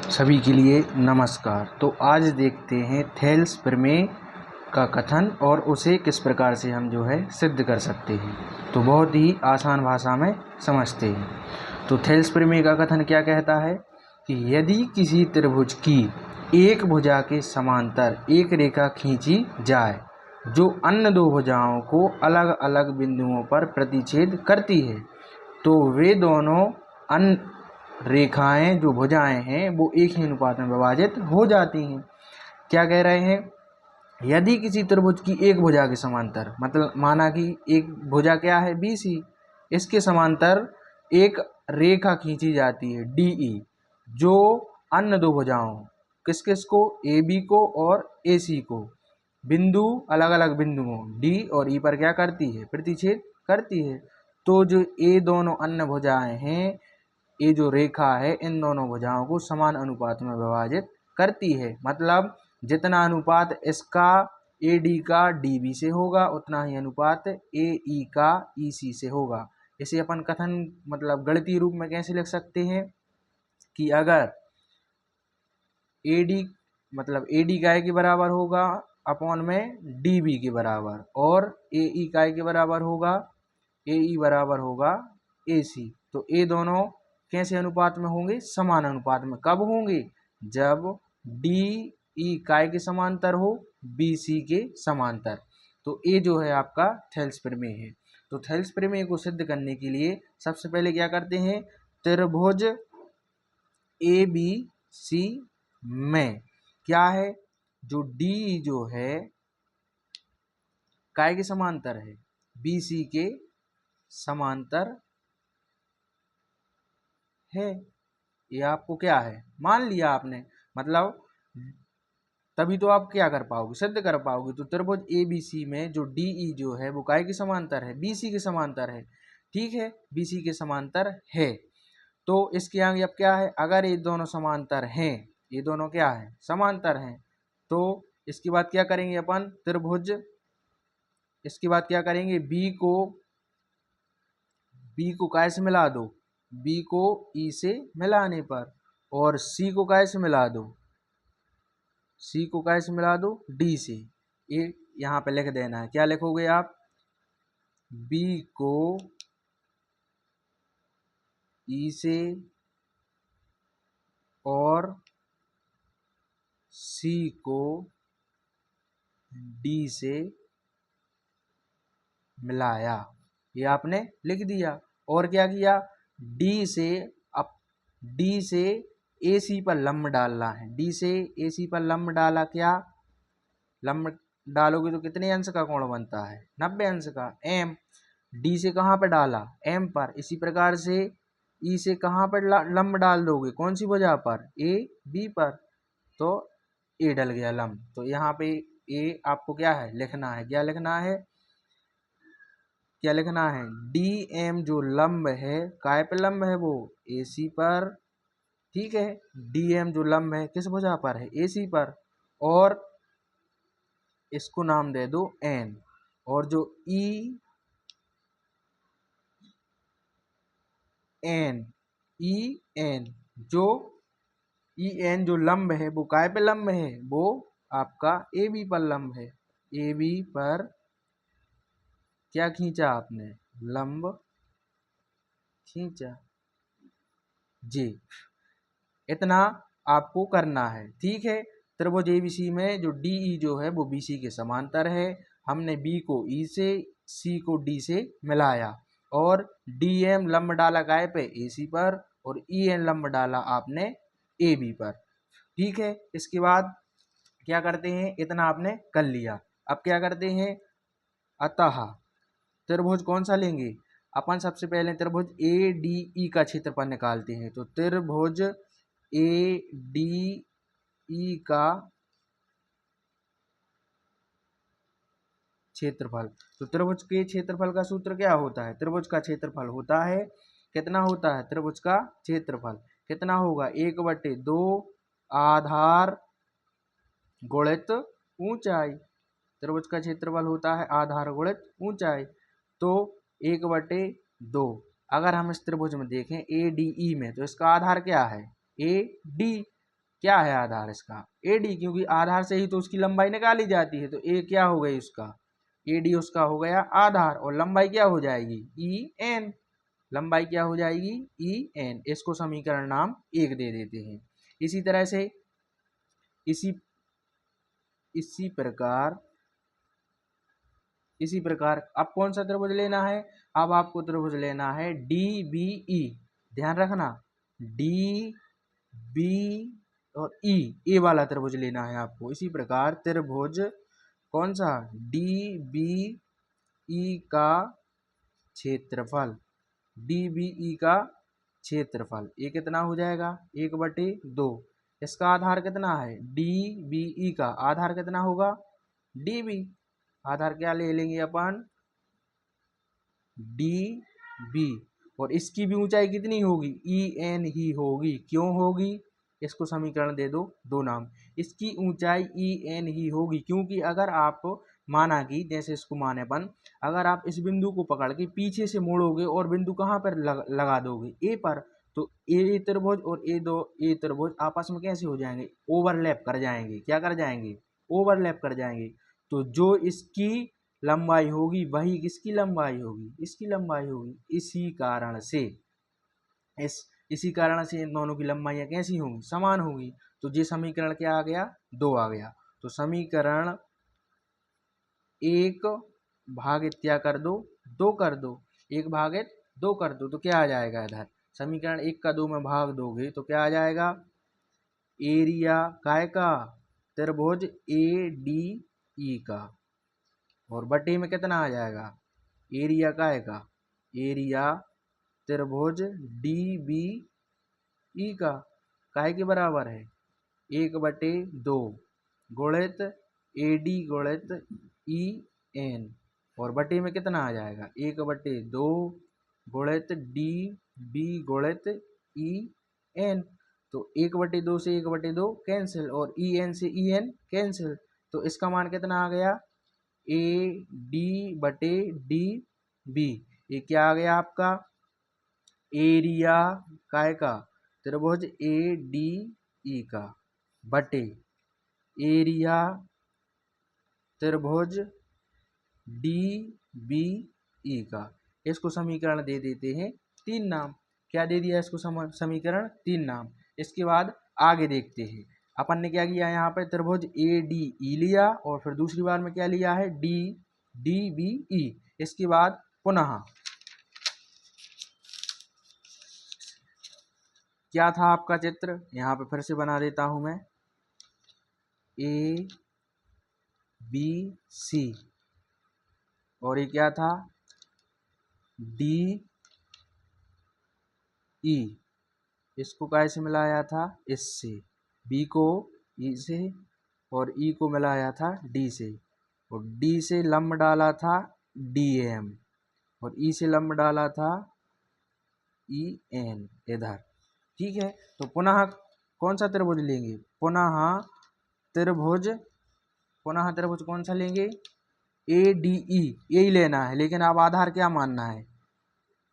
सभी के लिए नमस्कार। तो आज देखते हैं थेल्स प्रमेय का कथन और उसे किस प्रकार से हम सिद्ध कर सकते हैं। तो बहुत ही आसान भाषा में समझते हैं। तो थेल्स प्रमेय का कथन क्या कहता है कि यदि किसी त्रिभुज की एक भुजा के समांतर एक रेखा खींची जाए जो अन्य दो भुजाओं को अलग अलग बिंदुओं पर प्रतिच्छेद करती है, तो वे दोनों अन्य रेखाएं जो भुजाएं हैं वो एक ही अनुपात में विभाजित हो जाती हैं। क्या कह रहे हैं? यदि किसी त्रिभुज की एक भुजा के समांतर, मतलब माना कि एक भुजा क्या है BC, इसके समांतर एक रेखा खींची जाती है DE, जो अन्य दो भुजाओं किस किस को, AB को और AC को बिंदु अलग अलग बिंदुओं D और E पर क्या करती है, प्रतिच्छेद करती है। तो जो ये दोनों अन्य भुजाएं हैं, ये जो रेखा है इन दोनों भुजाओं को समान अनुपात में विभाजित करती है। मतलब जितना अनुपात इसका AD का DB से होगा उतना ही अनुपात AE का EC से होगा। इसे अपन कथन मतलब गणितीय रूप में कैसे लिख सकते हैं कि अगर AD मतलब AD काय के बराबर होगा अपॉन में DB के बराबर, और AE काय के बराबर होगा, AE बराबर होगा AC, तो ये दोनों कैसे अनुपात में होंगे? समान अनुपात में। कब होंगे? जब DE काय के समांतर हो, BC के समांतर। तो ये जो है आपका थेल्स प्रमेय है। तो थेल्स प्रमेय को सिद्ध करने के लिए सबसे पहले क्या करते हैं? त्रिभुज ABC में क्या है, जो DE जो है काय के समांतर है, BC के समांतर है। ये आपको क्या है, मान लिया आपने, मतलब तभी तो आप क्या कर पाओगे, सिद्ध कर पाओगे। तो त्रिभुज ABC में जो DE जो है वो काय के समांतर है, BC के समांतर है। ठीक है, BC के समांतर है। तो इसके आगे अब क्या है, अगर ये दोनों समांतर हैं, ये दोनों क्या है, समांतर हैं, तो इसके बाद क्या करेंगे अपन? त्रिभुज, इसके बाद क्या करेंगे, B को काय से मिला दो, B को E से मिलाने पर, और C को काय से मिला दो, C को काय से मिला दो, D से। ये यहाँ पे लिख देना है। क्या लिखोगे आप? B को E से और C को D से मिलाया, ये आपने लिख दिया। और क्या किया? D से AC पर लंब डालना है। D से AC पर लंब डाला, क्या लंब डालोगे तो कितने अंश का कोण बनता है? 90 अंश का। M D से कहाँ पर डाला? M पर। इसी प्रकार से E से कहाँ पर लंब डाल दोगे? कौन सी भुजा पर? AB पर। तो A डल गया लंब। तो यहाँ पे A आपको क्या है, लिखना है। क्या लिखना है? क्या लिखना है? DM जो लंब है, काय पे लंब है वो? AC पर। ठीक है, DM जो लंब है किस भुजा पर है? AC पर। और इसको नाम दे दो N। और जो EN जो EN जो लंब है वो काय पे लंब है? वो आपका AB पर लंब है। AB पर क्या खींचा आपने? लंब खींचा जी। इतना आपको करना है। ठीक है, त्रिभुज ABC में जो DE जो है वो BC के समांतर है। हमने B को E से, C को D से मिलाया, और DM लंब डाला काय पे? AC पर, और EN लंब डाला आपने AB पर। ठीक है, इसके बाद क्या करते हैं? इतना आपने कर लिया। अब क्या करते हैं? अतः त्रिभुज कौन सा लेंगे अपन? सबसे पहले त्रिभुज ADE का क्षेत्रफल निकालते हैं। तो त्रिभुज ADE का क्षेत्रफल, तो त्रिभुज के क्षेत्रफल का सूत्र क्या होता है? त्रिभुज का क्षेत्रफल होता है, कितना होता है? त्रिभुज का क्षेत्रफल कितना होगा? 1/2 आधार गुणित ऊंचाई। त्रिभुज का क्षेत्रफल होता है आधार गुणित ऊंचाई। तो 1/2। अगर हम इस त्रिभुज में देखें ADE में, तो इसका आधार क्या है? AD। क्या है आधार इसका? AD, क्योंकि आधार से ही तो उसकी लंबाई निकाली जाती है। तो ए क्या हो गई उसका? AD उसका हो गया आधार, और लंबाई क्या हो जाएगी? EN। लंबाई क्या हो जाएगी? EN। इसको समीकरण नाम 1 दे देते हैं। इसी तरह से इसी इसी प्रकार अब कौन सा त्रिभुज लेना है? अब आपको त्रिभुज लेना है DBE। ध्यान रखना, DB और ए वाला त्रिभुज लेना है आपको। इसी प्रकार त्रिभुज कौन सा? DBE का क्षेत्रफल, DBE का क्षेत्रफल ये कितना हो जाएगा? 1/2। इसका आधार कितना है? DBE का आधार कितना होगा? DB। आधार क्या ले लेंगे अपन? DB। और इसकी भी ऊंचाई कितनी होगी? EN ही होगी। क्यों होगी? इसको समीकरण दे दो 2 नाम। इसकी ऊंचाई EN ही होगी, क्योंकि अगर आप माना कि जैसे इसको माने अपन, अगर आप इस बिंदु को पकड़ के पीछे से मोड़ोगे और बिंदु कहाँ पर लगा दोगे? A पर, तो ए त्रिभुज और ए त्रिभुज आपस में कैसे हो जाएंगे? ओवरलैप कर जाएंगे। क्या कर जाएंगे? ओवरलैप कर जाएंगे। तो जो इसकी लंबाई होगी वही किसकी लंबाई होगी? इसकी लंबाई होगी। इसी कारण से इन दोनों की लंबाइयाँ कैसी होंगी? समान होगी। तो ये समीकरण क्या आ गया? 2 आ गया। तो समीकरण 1 भागित क्या कर दो? 2 कर दो। 1 भागित 2 कर दो तो क्या आ जाएगा? इधर समीकरण 1 का 2 में भाग दोगे तो क्या आ जाएगा? एरिया काय का? त्रिभुज ADE का, और बटे में कितना आ जाएगा? एरिया काय का? एरिया त्रिभुज DBE का। काय के बराबर है? 1/2 गुणित AD गुणित EN, और बटे में कितना आ जाएगा? 1/2 गुणित DB गुणित EN। तो 1/2 से 1/2 कैंसिल, और EN से EN कैंसिल। तो इसका मान कितना आ गया? AD/DB। ये क्या आ गया आपका? एरिया काय का? त्रिभुज ADE का, बटे एरिया त्रिभुज DBE का। इसको समीकरण दे देते हैं 3 नाम। क्या दे दिया इसको? समीकरण 3 नाम। इसके बाद आगे देखते हैं। अपन ने क्या किया? यहाँ पे त्रिभुज ADE लिया, और फिर दूसरी बार में क्या लिया है? DBE। इसके बाद पुनः क्या था आपका चित्र? यहाँ पे फिर से बना देता हूं मैं। ABC, और ये क्या था? DE। इसको कैसे मिलाया था? इससे। B को E से, और E को मिलाया था D से, और D से लंब डाला था DM, और E से लंब डाला था EN इधर। ठीक है। तो पुनः कौन सा त्रिभुज लेंगे? पुनः त्रिभुज कौन सा लेंगे? ADE। यही लेना है, लेकिन अब आधार क्या मानना है?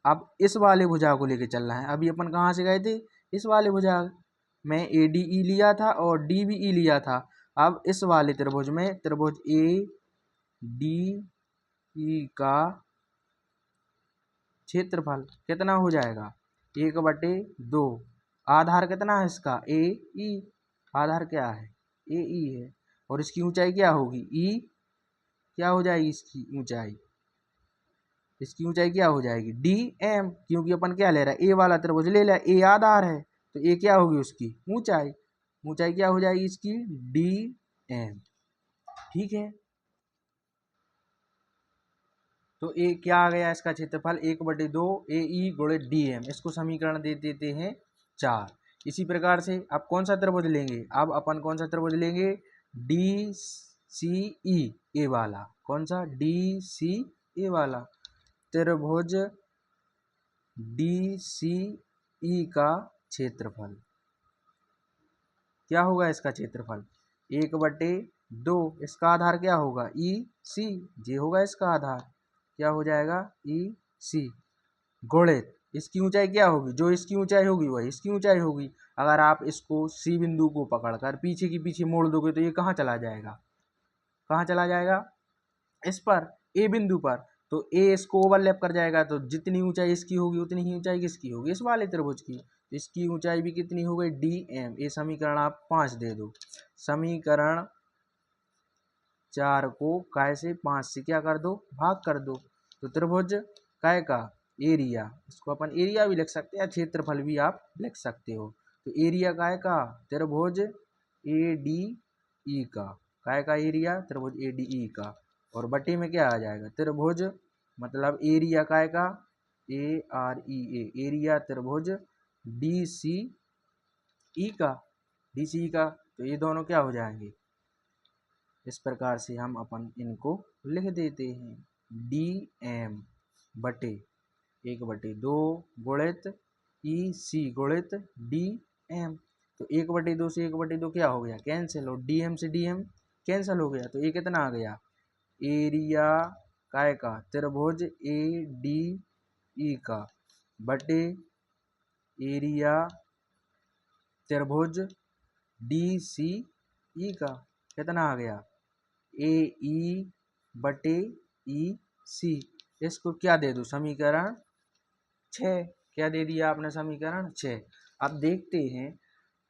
अब इस वाले भुजा को लेके चलना है। अभी अपन कहाँ से गए थे? इस वाले भुजा में ADE लिया था और DBE लिया था। अब इस वाले त्रिभुज में त्रिभुज ADE का क्षेत्रफल कितना हो जाएगा? 1/2। आधार कितना है इसका? AE। आधार क्या है? AE है। और इसकी ऊंचाई क्या होगी? E। क्या हो जाएगी इसकी ऊंचाई? इसकी ऊंचाई क्या हो जाएगी? DM, क्योंकि अपन क्या ले रहा है? ए वाला त्रिभुज ले लिया, ए आधार है, तो ए क्या होगी उसकी ऊंचाई? ऊंचाई क्या हो जाएगी इसकी? DM। ठीक है। तो ए क्या आ गया इसका क्षेत्रफल? 1/2 AE गुणित DM। इसको समीकरण दे देते हैं 4। इसी प्रकार से अब कौन सा त्रिभुज लेंगे? अब अपन कौन सा त्रिभुज लेंगे? DCE, ए वाला। कौन सा? DCE वाला त्रिभुज DCE का क्षेत्रफल क्या होगा? इसका क्षेत्रफल 1/2। इसका आधार क्या होगा? EC। ये होगा इसका आधार। क्या हो जाएगा? EC गुणित इसकी ऊंचाई क्या होगी, जो इसकी ऊंचाई होगी वही इसकी ऊंचाई होगी। अगर आप इसको सी बिंदु को पकड़कर पीछे की पीछे मोड़ दोगे तो ये कहाँ चला जाएगा, कहाँ चला जाएगा, इस पर, ए बिंदु पर। तो ए इसको ओवरलैप कर जाएगा, तो जितनी ऊंचाई इसकी होगी उतनी ही ऊंचाई किसकी होगी, इस वाले त्रिभुज की। तो इसकी ऊंचाई भी कितनी हो गई, डी एम। ये समीकरण आप 5 दे दो। समीकरण 4 को काय से 5 से क्या कर दो, भाग कर दो। तो त्रिभुज काय का एरिया, इसको अपन एरिया भी लिख सकते हैं या क्षेत्रफल भी आप लिख सकते हो। तो एरिया काय का, त्रिभुज ए डी ई का, काय का एरिया, त्रिभुज ए डी ई का। और बटे में क्या आ जाएगा, त्रिभुज मतलब एरिया काय का, A R E A, area त्रिभुज डी सी ई का, डी सी ई का। तो ये दोनों क्या हो जाएंगे, इस प्रकार से हम अपन इनको लिख देते हैं, डी एम बटे 1/2 गुणित ई सी गुणित डी एम। तो 1/2 से 1/2 क्या हो गया, कैंसिल, और डी एम से डी एम कैंसिल हो गया। तो ये कितना आ गया, एरिया काय का, त्रिभुज ए डी ई का बटे एरिया त्रिभुज डी सी ई का, कितना आ गया, ए ई बटे ई सी। इसको क्या दे दूँ, समीकरण 6, क्या दे दिया आपने, समीकरण 6। अब देखते हैं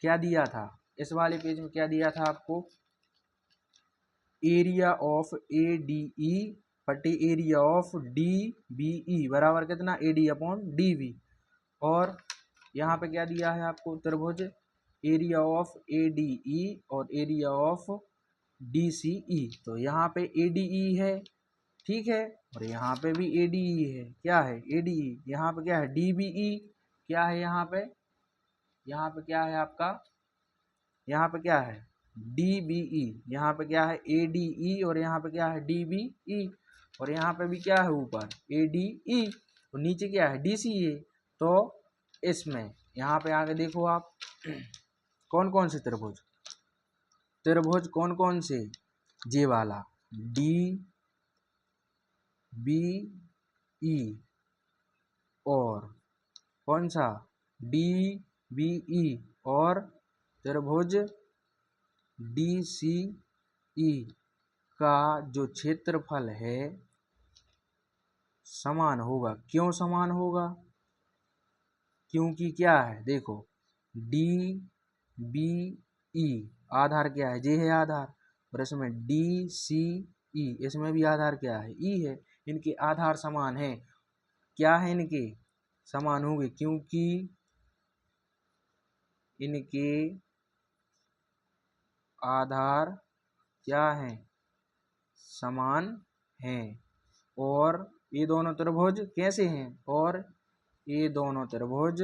क्या दिया था, इस वाले पेज में क्या दिया था आपको, area of A D E बटे area of D B E बराबर कितना, A D upon D B. और यहाँ पे क्या दिया है आपको, त्रिभुज area of A D E और area of D C E. तो यहाँ पे ए डी ई है, ठीक है, और यहाँ पे भी ए डी ई है, क्या है, ए डी ई। यहाँ पे क्या है, डी बी ई, क्या है यहाँ पे, यहाँ पे क्या है आपका, यहाँ पे क्या है, डी बी ई, यहाँ पे क्या है, ए डी ई, और यहाँ पे क्या है, डी बी ई। और यहाँ पे भी क्या है, ऊपर ए डी ई, और नीचे क्या है, डी सी ए। तो इसमें यहाँ पे आगे देखो आप कौन कौन से त्रिभुज, त्रिभुज कौन कौन से, जे वाला डी बी ई और कौन सा डी बी ई और त्रिभुज डी सी ई का जो क्षेत्रफल है समान होगा। क्यों समान होगा, क्योंकि क्या है, देखो डी बी ई आधार क्या है, जे है आधार, और इसमें डी सी ई इसमें भी आधार क्या है, ई है। इनके आधार समान है, क्या है, इनके समान होंगे क्योंकि इनके आधार क्या हैं, समान हैं। और ये दोनों त्रिभुज कैसे हैं, और ये दोनों त्रिभुज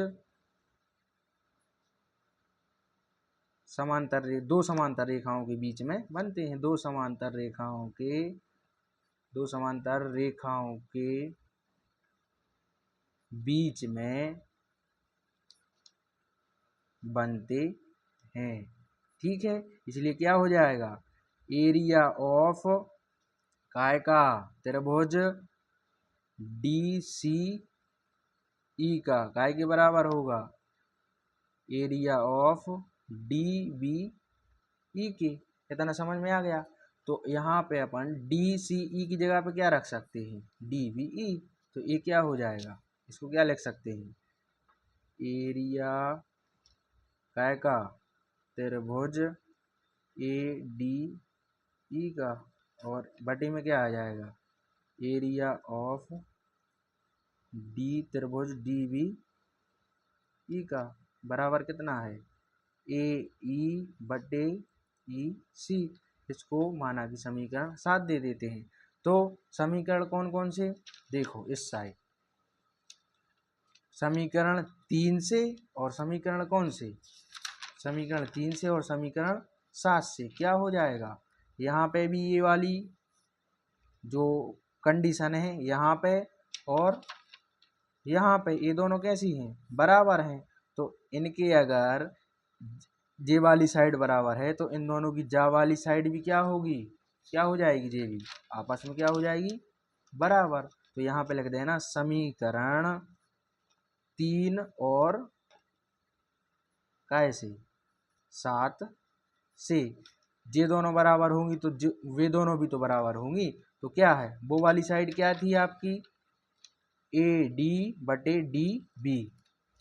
समांतर, दो समांतर रेखाओं के बीच में बनते हैं, दो समांतर रेखाओं के बीच में बनते हैं, ठीक है। इसलिए क्या हो जाएगा, एरिया ऑफ काय का, त्रिभुज डी सी ई का काय के बराबर होगा area of D B E के। इतना समझ में आ गया। तो यहाँ पे अपन डी सी ई की जगह पे क्या रख सकते हैं, डी बी ई। तो ये क्या हो जाएगा, इसको क्या लिख सकते हैं, एरिया काय का, त्रिभुज ए डी ई का, और बटे में क्या आ जाएगा, एरिया ऑफ डी त्रिभुज डी बी ई का बराबर कितना है, ए ई बटे ई सी। इसको माना कि समीकरण 7 दे देते हैं। तो समीकरण कौन कौन से, देखो इस साइड समीकरण 3 से, और समीकरण कौन से, समीकरण 3 से और समीकरण 7 से क्या हो जाएगा, यहाँ पे भी ये वाली जो कंडीशन है यहाँ पे और यहाँ पे, ये दोनों कैसी हैं, बराबर हैं। तो इनके अगर जे वाली साइड बराबर है तो इन दोनों की जा वाली साइड भी क्या होगी, क्या हो जाएगी, जे भी आपस में क्या हो जाएगी, बराबर। तो यहाँ पे लिख देना समीकरण 3 और कैसे 7 से ये दोनों बराबर होंगी तो वे दोनों भी तो बराबर होंगी। तो क्या है, वो वाली साइड क्या थी आपकी, ए डी बटे डी बी,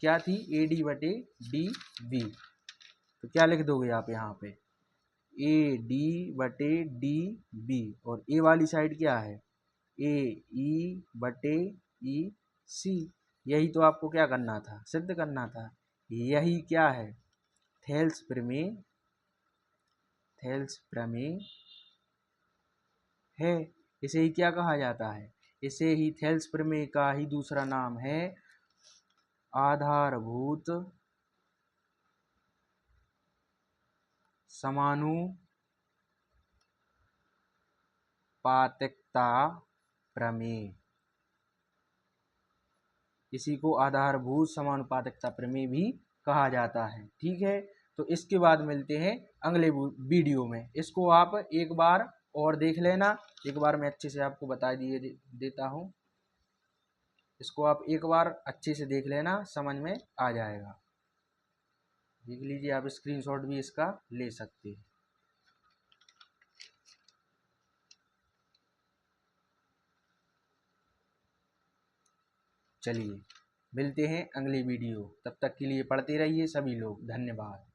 क्या थी, ए डी बटे डी बी। तो क्या लिख दोगे आप यहाँ पे, ए डी बटे डी बी, और ए वाली साइड क्या है, ए ई बटे ई सी। यही तो आपको क्या करना था, सिद्ध करना था। यही क्या है, थेल्स प्रमेय, थेल्स प्रमेय है। इसे ही क्या कहा जाता है, इसे ही थेल्स प्रमेय का ही दूसरा नाम है आधारभूत समानुपातिकता प्रमेय। इसी को आधारभूत समानुपातिकता प्रमेय भी कहा जाता है। ठीक है, तो इसके बाद मिलते हैं अगले वीडियो में। इसको आप एक बार और देख लेना, एक बार मैं अच्छे से आपको बता देता हूँ। इसको आप एक बार अच्छे से देख लेना, समझ में आ जाएगा। देख लीजिए, आप स्क्रीनशॉट भी इसका ले सकते हैं। चलिए मिलते हैं अगली वीडियो, तब तक के लिए पढ़ते रहिए सभी लोग, धन्यवाद।